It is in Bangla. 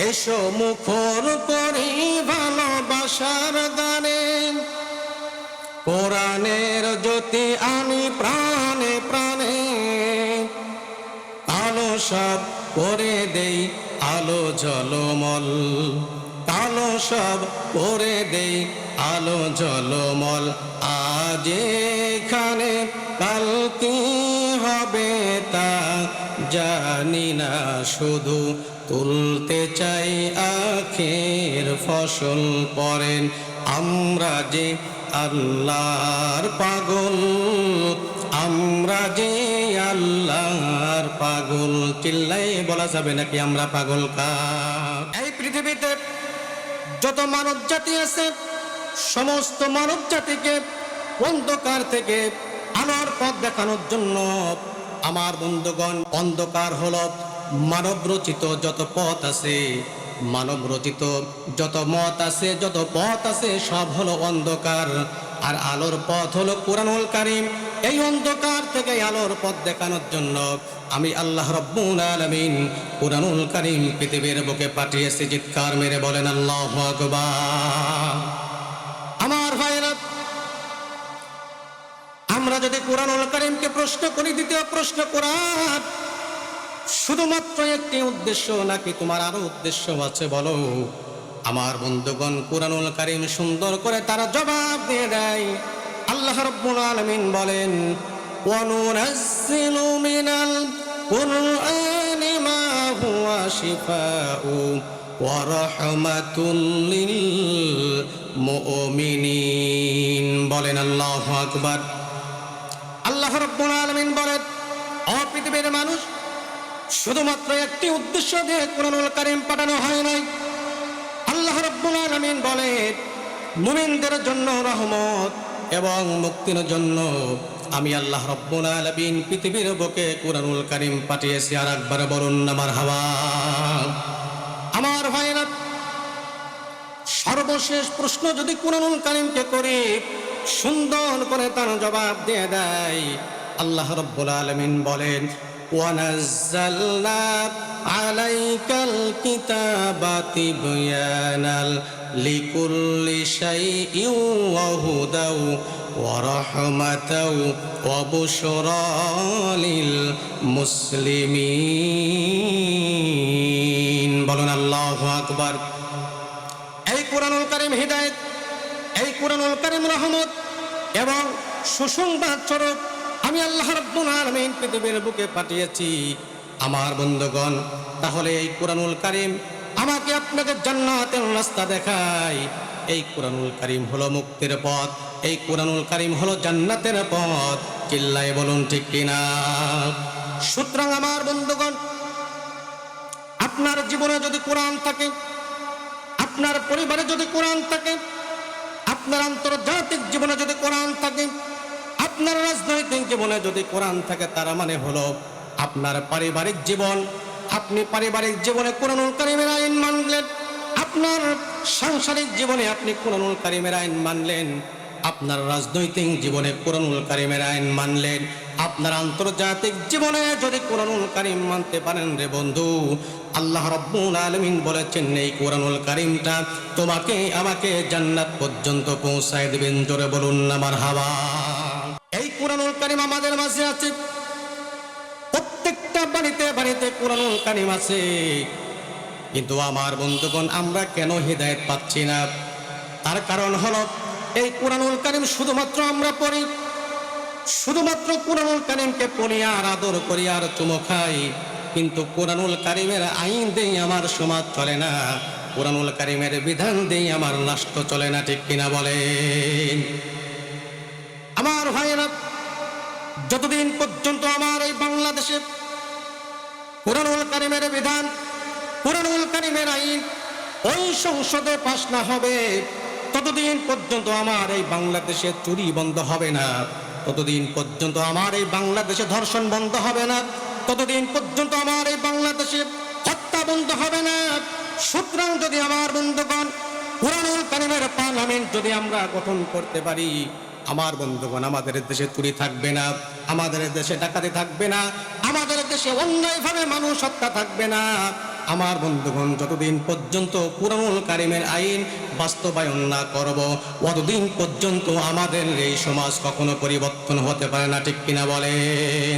এসো মুখর করি ভালোবাসার গানে, কোরআনের জ্যোতি আনি প্রাণে প্রাণে, আলো সব করে দেই আলো ঝলমল, আলো সব করে দেই আলো ঝলমল। আজ এখানে কাল কি হবে তা জানি না, শুধু তুলতে চাই আখের ফসল। পড়েন আমরা যে আল্লাহর পাগল, আমরা যে আল্লাহর পাগল। চিল্লাই বলা যাবে নাকি আমরা পাগল কার? এই পৃথিবীতে যত মানব জাতি আছে, সমস্ত মানব জাতিকে অন্ধকার থেকে আলোর পথ দেখানোর জন্য আমার বন্ধুগণ, অন্ধকার হলো মানব রচিত যত পথ আছে, মানব রচিত যত মত আছে, যত পথ আছে, সব হলো অন্ধকার। আর আলোর পথ হলো কুরআনুল কারীম। এই অন্ধকার থেকে আলোর পথ দেখানোর জন্য আমি আল্লাহ রাব্বুল আলামিন কুরআনুল কারীম পৃথিবীর বুকে পাঠিয়েছি। চিৎকার মেরে বলেন আল্লাহু আকবার। আমার ভাইরা, আমরা যদি কুরআনুল কারীমকে প্রশ্ন করি, দ্বিতীয় প্রশ্ন কোরআন শুধুমাত্র একটি উদ্দেশ্য নাকি তোমার আরো উদ্দেশ্য আছে বলো? আমার বন্ধুগণ, কুরআনুল কারীম সুন্দর করে তারা জবাব দিয়ে দেয়। আল্লাহ রাব্বুল আলামিন বলেন, ওয়া নুনাজ্জিলু মিনাল কুরআনি মা হুয়া শিফাউ ওয়া রাহমাতুল লিল মুমিনিন। বলেন আল্লাহু আকবার। আল্লাহ রাব্বুল আলামিন বলেন, ও পৃথিবীর মানুষ, শুধুমাত্র একটি উদ্দেশ্য দিয়ে কুরআনুল কারীম পাঠানো হয় নাই। আল্লাহ রাব্বুল আলামিন বলেন, মুমিনদের জন্য রহমত এবং মুক্তির জন্য আমি আল্লাহ রাব্বুল আলামিন পৃথিবীর বুকে কুরআনুল কারীম পাঠিয়েছি। আর একবার বলুন না মারহাবা। আমার ভাইরা, সর্বশেষ প্রশ্ন যদি কুরআনুল কারীমকে করি, সুন্দর করে তার জবাব দিয়ে দেয়। আল্লাহ রাব্বুল আলামিন বলেন, وَنَزَّلْنَا عَلَيْكَ الْكِتَابَ تِبْيَانًا لِكُلِّ شَيْءٍ وَهُدًى وَرَحْمَةً وَبُشْرَى لِلْمُسْلِمِينَ। বলুন আল্লাহু আকবার। এই কুরআনুল কারীম হিদায়াত, এই কুরআনুল কারীম রহমত এবং সুসংবাদ স্বরূপ আমি আল্লাহ রাব্বুল আলামিন পৃথিবীর বুকে পাঠিয়েছি। আমার বন্ধুগণ, তাহলে এই কুরআনুল কারীম আমাকে আপনাকে জান্নাতের রাস্তা দেখায়। এই কুরআনুল কারীম হলো মুক্তির পথ, এই কুরআনুল কারীম হলো জান্নাতের পথ। চিল্লায়ে বলুন ঠিক কিনা? সুতরাং আমার বন্ধুগণ, আপনার জীবনে যদি কোরআন থাকে, আপনার পরিবারে যদি কোরআন থাকে, আপনার আন্তর্জাতিক জীবনে যদি কোরআন থাকে, আপনার রাজনৈতিক জীবনে যদি কোরআন থাকে, তার মানে হলো আপনার পারিবারিক জীবন, আপনি পারিবারিক জীবনে কুরআনুল কারীমের আইন মানলেন, আপনার সাংসারিক জীবনে আপনি কুরআনুল কারীমের আইন মানলেন, আপনার রাজনৈতিক জীবনে কুরআনুল কারীমের আইন মানলেন, আপনার আন্তর্জাতিক জীবনে যদি কুরআনুল কারীম মানতে পারেন রে বন্ধু, আল্লাহ রাব্বুল আলামিন বলেছেন এই কুরআনুল কারীমটা তোমাকে আমাকে জান্নাত পর্যন্ত পৌঁছায় দিবেন। জোরে বলুন না মারহাবা। এই কুরআনুল কারীম আমাদের মাঝে আছে, প্রত্যেকটা বাড়িতে বাড়িতে কুরআনুল কারীম আছে। কিন্তু আমার বন্ধুগণ, আমরা কেন হিদায়াত পাচ্ছি না? তার কারণ হলো এই কুরআনুল কারীম শুধুমাত্র আমরা পড়ি, শুধুমাত্র কুরআনুল কারীমকে পড়ি আর আদর করি আর চুমো খাই, কিন্তু কুরআনুল কারীমের আইন দেই আমার সমাজ চলে না, কুরআনুল কারীমের বিধান দেই আমার রাষ্ট্র চলে না। ঠিক কিনা বলেন? আমার ভাইয়েরা, যতদিন পর্যন্ত আমার এই বাংলাদেশে কুরআনুল কারীমের বিধান, কুরআনুল কারীমের আইন ওই সংসদে পাস না হবে, ততদিন পর্যন্ত আমার এই বাংলাদেশে চুরি বন্ধ হবে না, ততদিন পর্যন্ত আমার এই বাংলাদেশে ধর্ষণ বন্ধ হবে না, ততদিন পর্যন্ত আমার এই বাংলাদেশে হত্যা বন্ধ হবে না। সুতরাং যদি আমার বন্ধুগণ কুরআনুল কারীমের পার্লামেন্ট যদি আমরা গঠন করতে পারি, আমার বন্ধুগণ, আমাদের দেশে চুরি থাকবে না, আমাদের দেশে ডাকাতি থাকবে না, আমাদের দেশে অন্যায়ভাবে মানুষ হত্যা থাকবে না, আমার বন্ধুগণ যতদিন পর্যন্ত কুরআনুল কারীমের আইন বাস্তবায়ন না করব ততদিন পর্যন্ত আমাদের এই সমাজ কখনো পরিবর্তন হতে পারে না, ঠিক কিনা বলেন?